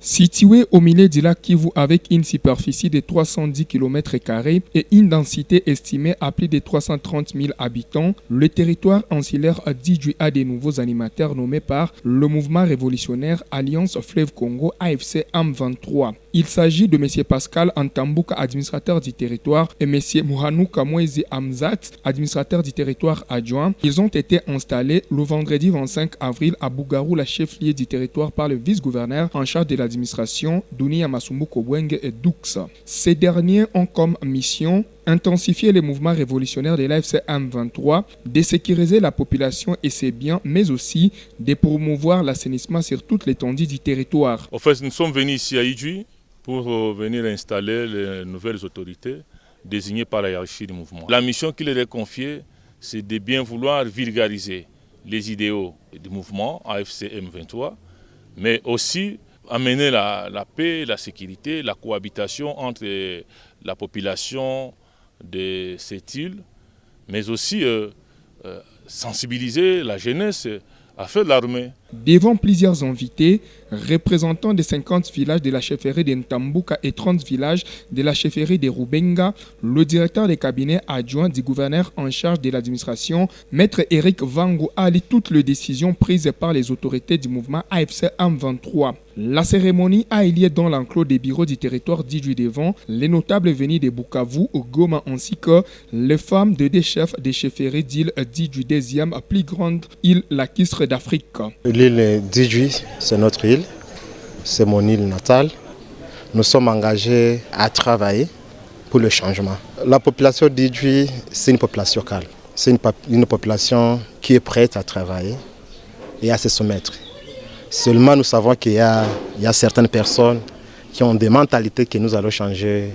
Situé au milieu du lac Kivu avec une superficie de 310 km² et une densité estimée à plus de 330 000 habitants, le territoire insulaire d'Idjwi a de nouveaux animateurs nommés par le mouvement révolutionnaire Alliance Fleuve Congo AFC M23. Il s'agit de M. Pascal Antambouka, administrateur du territoire, et M. Mouhanouka Mwezi Amzat, administrateur du territoire adjoint. Ils ont été installés le vendredi 25 avril à Bougarou, la chef-lieu du territoire, par le vice-gouverneur en charge de l'administration, Dunia Masumbu Kobwenge et Doux. Ces derniers ont comme mission intensifier les mouvements révolutionnaires de l'AFC M23, de sécuriser la population et ses biens, mais aussi de promouvoir l'assainissement sur toute l'étendue du territoire. En fait, nous sommes venus ici à Idjwi pour venir installer les nouvelles autorités désignées par la hiérarchie du mouvement. La mission qui leur est confiée, c'est de bien vouloir vulgariser les idéaux du mouvement AFC M23, mais aussi amener la paix, la sécurité, la cohabitation entre la population de cette île, mais aussi sensibiliser la jeunesse à faire de l'armée. Devant plusieurs invités, représentants des 50 villages de la chefferie de Ntambouka et 30 villages de la chefferie de Rubenga, le directeur des cabinets adjoints du gouverneur en charge de l'administration, Maître Eric Vango, a lu toutes les décisions prises par les autorités du mouvement AFC M23. La cérémonie a eu lieu dans l'enclos des bureaux du territoire d'Idjwi devant les notables venus de Bukavu, Goma ainsi que les femmes de des chefs des chefferies d'île d'Idjwi, deuxième plus grande île lacustre d'Afrique. L'île d'Idjwi, c'est notre île, c'est mon île natale. Nous sommes engagés à travailler pour le changement. La population d'Idjwi, c'est une population calme. C'est une population qui est prête à travailler et à se soumettre. Seulement, nous savons qu'il y a certaines personnes qui ont des mentalités que nous allons changer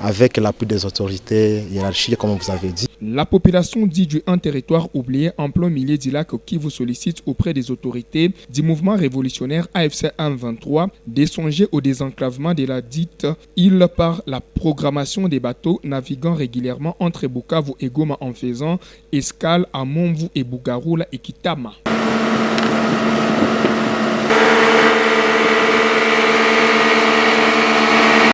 avec l'appui des autorités hiérarchiques, comme vous avez dit. La population d'Idjwi, un territoire oublié en plein milieu du lac qui vous sollicite auprès des autorités du mouvement révolutionnaire AFC M23 de songer au désenclavement de la dite île par la programmation des bateaux naviguant régulièrement entre Bukavu et Goma en faisant escale à Monvu et Bugarula et Kitama.